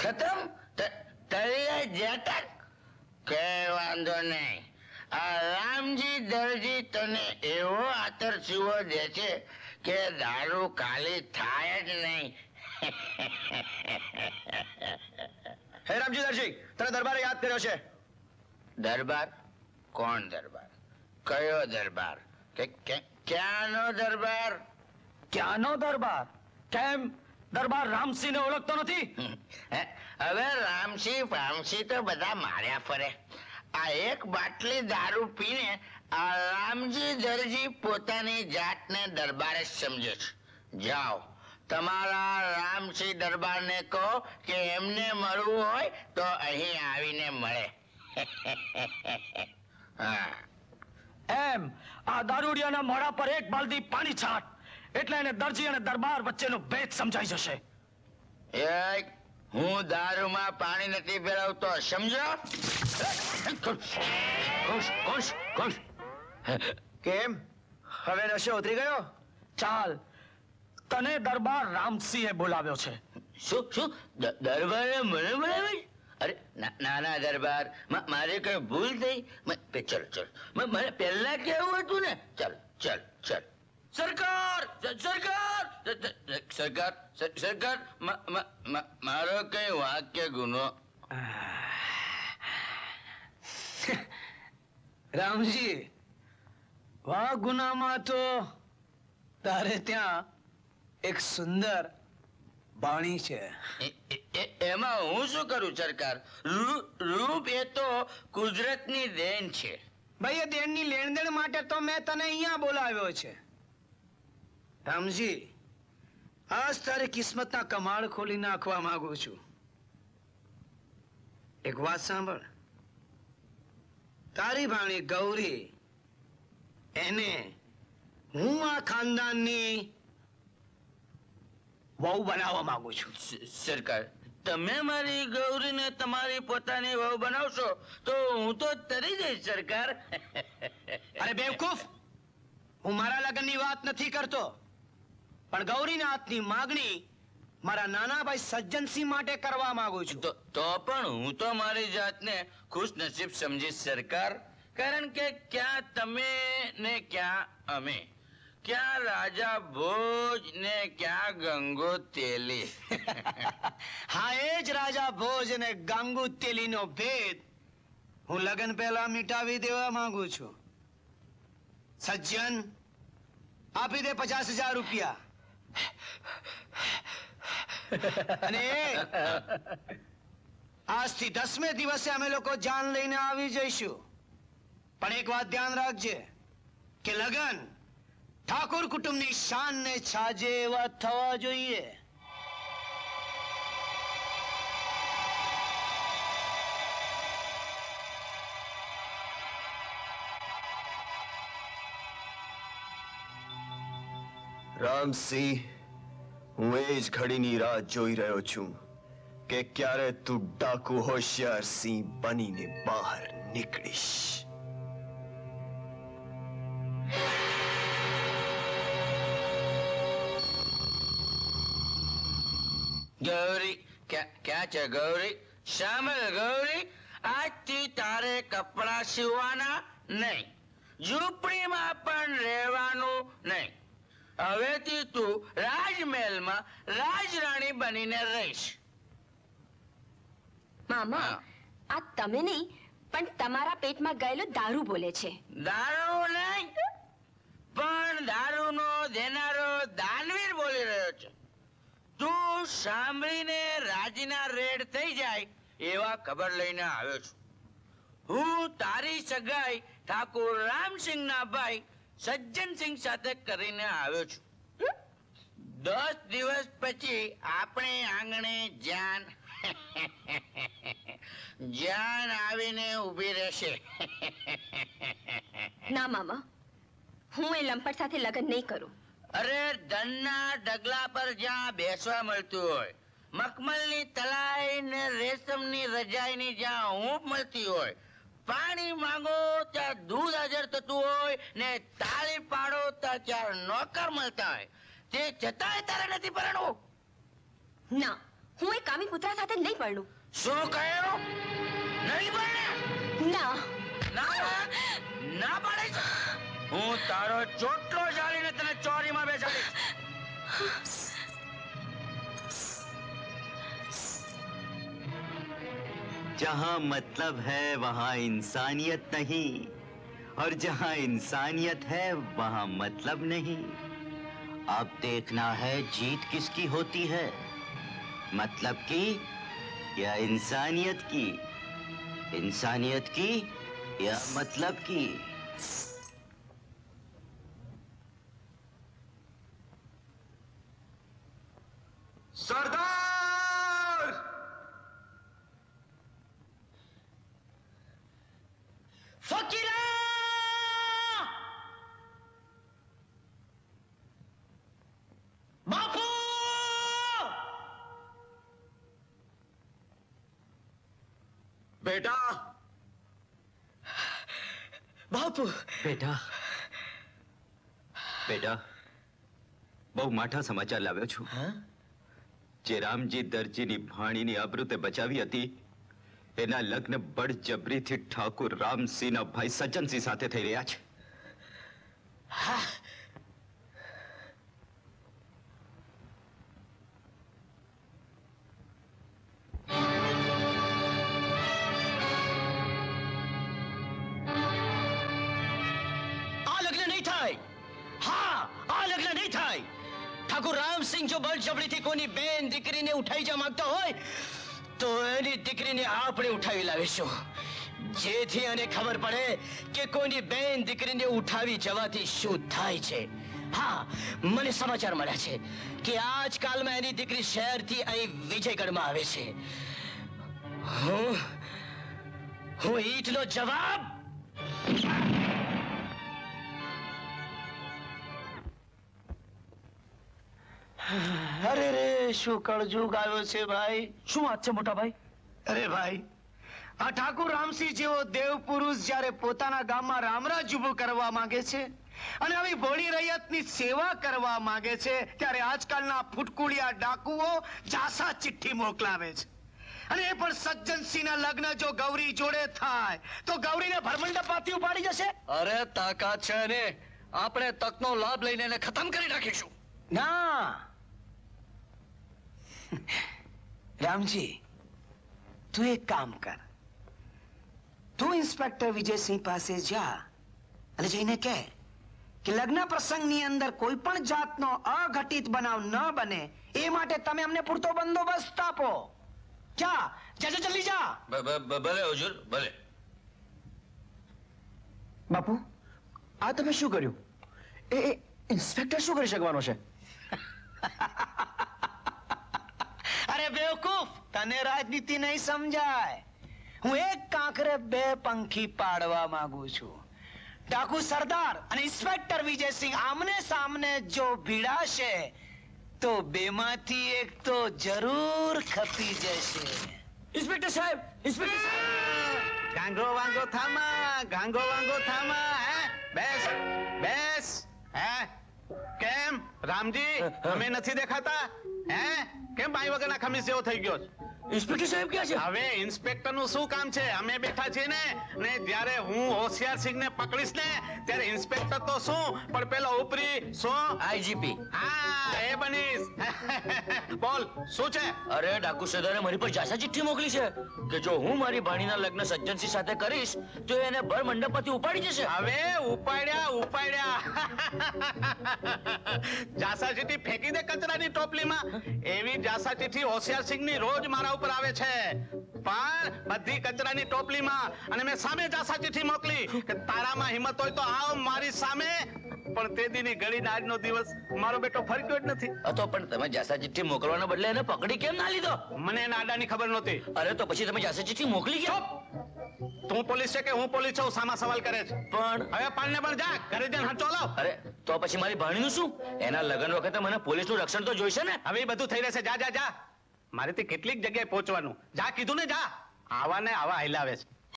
ખતમ તળિયે જેટક કે વાંધો નહીં. આ રામજી દરજી તને એવો આતરસીવો દે છે કે દારૂ ખાલી થાય જ નહીં. હે રામજી દરજી, તને દરબારે યાદ કર્યો છે. દરબાર? કોણ દરબાર? કયો દરબાર? ક્યાંનો દરબાર? ક્યાંનો દરબાર? કેમ દરબાર રામસિંહને ઓળખતો નથી? હવે રામસિંહ ફામસિંહ તો બધા માર્યા ફરે. આ એક બાટલી દારૂ પીને આ રામજી દરજી પોતાની જાતને દરબાર જ સમજે છે. જાઓ, તમારા રામસિંહ દરબારને કહો કે એમને મળવું હોય તો અહીં આવીને મળે. એમ આ દારૂડિયાના મોઢા પર એક બાલદી પાણી છાંટ એટલે એને દરજી અને દરબાર વચ્ચેનો ભેદ સમજાઈ જશે. હું દારૂમાં પાણી નથી ભેળવતો, સમજો? કેમ હવે નશો ઉતરી ગયો? ચાલ, તને દરબાર રામસિંહે બોલાવ્યો છે. શું દરબારે મને બોલાવે? અરે નાના દરબાર, મારે કઈ ભૂલ થઈ? ચલ ચલ, મને પહેલા કેવું હતું ને. ચાલ ચાલ ચાલ. સરકાર સરકાર સરકાર સરકાર, મારો કઈ વાક્ય ગુનો? રામજી, વાહ ગુનામાં તો તારે ત્યાં એક સુંદર વાણી છે. એમાં હું શું કરું સરકાર? રૂપ એ તો કુદરતની દેન છે. ભાઈ, એ દેણની લેણદેણ માટે તો મેં તને અહીંયા બોલાવ્યો છે. રામજી, આજ તારી કિસ્મતના કમાળ ખોલી નાખવા માંગુ છું. એક વાત સાંભળ. તારી ભાણી ગૌરી, એને હું આ ખાનદાનની વહુ બનાવવા માંગુ છું. સરકાર, તમે મારી ગૌરીને તમારી પોતાની વહુ બનાવશો તો હું તો તરી જઈશ સરકાર. અરે બેવકૂફ, હું મારા લગ્નની વાત નથી કરતો, પણ ગૌરીના હાથની માગણી મારા નાના ભાઈ સજ્જનસિંહ માટે કરવા માંગુ છું. તો પણ હું તો મારી જાતને ખુશ નસીબ સમજીશ સરકાર. કારણ કે ક્યાં તમે ને ક્યાં અમે, ક્યાં રાજા ભોજ ને ક્યાં ગંગોતેલી. હા, એ જ રાજા ભોજ અને ગાંગુતેલીનો ભેદ હું લગ્ન પહેલા મિટાવી દેવા માંગુ છું. સજ્જન, આપી દે 50,000 રૂપિયા. અને આજથી 10મે દિવસે અમે લોકો જાન લઈને આવી જઈશું. પણ એક વાત ધ્યાન રાખજે કે લગન ઠાકોર કુટુંબની શાનને છાજે એવા થવા જોઈએ. રામસિંહ, હું એ જ ઘડીની રાહ જોઈ રહ્યો છું કે ક્યારે તું ડાકુ હોશિયાર સિંહ બનીને બહાર નીકળીશ. ગૌરી, ક્યાં છે ગૌરી? શામલ ગૌરી, આજથી તારે કપડા સીવવાના નહીં, ઝૂંપડીમાં પણ રહેવાનું નહીં. હવેથી તું રાજમહેલમાં રાજરાણી બનીને રહીશ. મામા, આ તમે નહીં પણ તમારા પેટમાં ગયેલો દારૂ બોલે છે. દારૂ નહીં, પણ દારૂનો દેનારો દાનવીર બોલી રહ્યો છે. તું સાંભળીને રાજીના રેડ થઈ જાય એવા ખબર લઈને આવ્યો છું. હું તારી સગાઈ ઠાકોર રામસિંહના ભાઈ સજ્જનસિંહ સાથે કરીને આવ્યો છું. 10 દિવસ પછી આપણે આંગણે જાન જાન આવીને ઊભી રહેશે. ના મામા, હું એ લંપટ સાથે લગ્ન નહીં કરું. અરે, ધનના ઢગલા પર જ્યાં બેસવા મળતું હોય, મખમલની તલાઈ ને રેશમની રજાઈની જ્યાં ઊંઘ મળતી હોય, પાણી માંગો ત્યાં દૂધ હાજર થતું હોય ને તાળી પાડો ત્યાં નોકર મળતા હોય, તે છતાંય તારે નથી પરણવું? ના, હું એ કામી કૂતરા સાથે નહીં પરણું. શું કહ્યું? નહીં બને? ના. ના પાડે છે? હું તારો ચોટલો ચાલીને તને ચોરીમાં બેસાડીશ. जहां मतलब है वहां इंसानियत नहीं, और जहां इंसानियत है वहां मतलब नहीं. अब देखना है जीत किसकी होती है, मतलब की या इंसानियत की, इंसानियत की या मतलब की. सरदार! ફકીરા! બાપુ! बेटा બાપુ! બેટા, બેટા, બહુ માઠા સમાચાર લાવ્યો છું. જે રામજી દરજીની ભાણીની આબરૂતે બચાવી હતી, એના લગ્ન બળજબરીથી ઠાકુર રામસિંહના ભાઈ સજ્જનસિંહ સાથે થઈ રહ્યા છે. આ લગ્ન નહીં થાય. હા, આ લગ્ન નહીં થાય. ઠાકુર રામસિંહ જો બળજબરીથી કોની બેન દીકરીને ઉઠાઈ જવા માંગતા હોય તો એની દીકરીને આપણે ઉઠાવી લાવીશું, જેથી એને ખબર પડે કે કોઈની બેન દીકરીને ઉઠાવી જવાથી શું થાય છે. હા, મને સમાચાર મળ્યા છે કે આજકાલમાં એની દીકરી શહેરથી અહીં વિજયગઢમાં આવે છે. હું ઈટનો જવાબ અરે રે, શું કળજુગ આવ્યો છે ભાઈ. શું વાત છે મોટા ભાઈ? અરે ભાઈ, આ ઠાકુર રામસિંહ જેવો દેવ પુરુષ જ્યારે પોતાના ગામમાં રામરાજ ઉભું કરવા માંગે છે અને આવી ભોળી રૈયતની સેવા કરવા માંગે છે, ત્યારે આજકાલના ફૂટકુડિયા ડાકુઓ જાસા ચિઠ્ઠી મોકલાવે છે. અને એ પણ સજ્જનસિંહના લગ્ન જો ગૌરી જોડે થાય તો ગૌરીને ભરમંડપમાંથી ઉપાડી જશે. અરે તાકાત છે ને, આપણે તકનો લાભ લઈને એને ખતમ કરી નાખીશું. ના રામજી, તું એક કામ કર. તું ઇન્સ્પેક્ટર વિજયસિંહ પાસે જા અને જઈને કહે કે લગ્ન પ્રસંગની અંદર કોઈ પણ જાતનો અઘટિત બનાવ ન બને એ માટે તમે અમને પૂરતો બંદોબસ્ત આપો. જા, જલ્દી જા. ભલે હુજુર, ભલે. બાપુ, આ તમે શું કર્યું? એ ઇન્સ્પેક્ટર શું કરી શકવાનો છે? અરે બેવકૂફ, તને રાજનીતિ નહીં સમજાય. હું એક કાંકરે બે પંખી પાડવા માંગુ છું. ડાકુ સરદાર અને ઇન્સ્પેક્ટર વિજયસિંહ આમને સામને જો ભીડાશે તો બેમાંથી એક તો જરૂર ખપી જશે. ઇન્સ્પેક્ટર સાહેબ, ઇન્સ્પેક્ટર સાહેબ! ગાંગો વાંગો થામા, ગાંગો વાંગો થામા. હે, બેસ બેસ. હે, કેમ રામજી, અમે નથી દેખાતા? હે, કેમ બાઈ વગરના ખમીસ જેવો થઈ ગયો? ઇન્સ્પેક્ટર સાહેબ ક્યાં છે? હવે ઇન્સ્પેક્ટર નું શું કામ છે? અમે બેઠા છીએ ને જ્યારે હું હોશિયાર સિંહ ને પકડીશ ને ત્યારે ઇન્સ્પેક્ટર તો શું પણ પેલો ઉપરી શું આઈજીપી. હા, એ બનીશ. બોલ, શું છે? અરે ડાકુ સરદારે મારી પર જાસા ચિઠ્ઠી મોકલી છે કે જો હું મારી ભાણીના લગ્ન સજ્જનસિંહ સાથે કરીશ તો એને ભર મંડપમાંથી ઉપાડી જશે. હવે ઉપાડ્યા. જાસા ચીઠી ફેંકી દે કચરાની ટોપલીમાં. એવી જાસા ચીઠી હોશિયાર સિંહ ની રોજ મારા ઉપર આવે છે, પણ બધી કચરાની ટોપલીમાં. અને મેં સામે જાસા ચીઠી મોકલી કે તારામાં હિંમત હોય તો આવ મારી સામે. પણ તે દીની ઘડી આજનો દિવસ મારો બેટો ફરક્યો જ નથી. તો પણ તમે જાસા ચિઠ્ઠી મોકલવાના બદલે એને પકડી કેમ ના લીધો? મને એના આડાની ખબર નહોતી. અરે તો પછી તમે જાસા ચિઠ્ઠી મોકલી કેમ? તું પોલીસ છે કે હું પોલીસ છું? સામા સવાલ કરે છે. પણ હવે પાણને પણ જા, ઘરે જઈને હાચો લાવ. અરે તો પછી મારી ભાણીનું શું? એના લગ્ન વખતે મને પોલીસનું રક્ષણ તો જોઈશે ને. હવે એ બધું થઈ રહેશે. જા. મારેથી કેટલીક જગ્યાએ પહોંચવાનું. જા, કીધું ને જા. આવા ને આવા હાલ્યા આવે છે.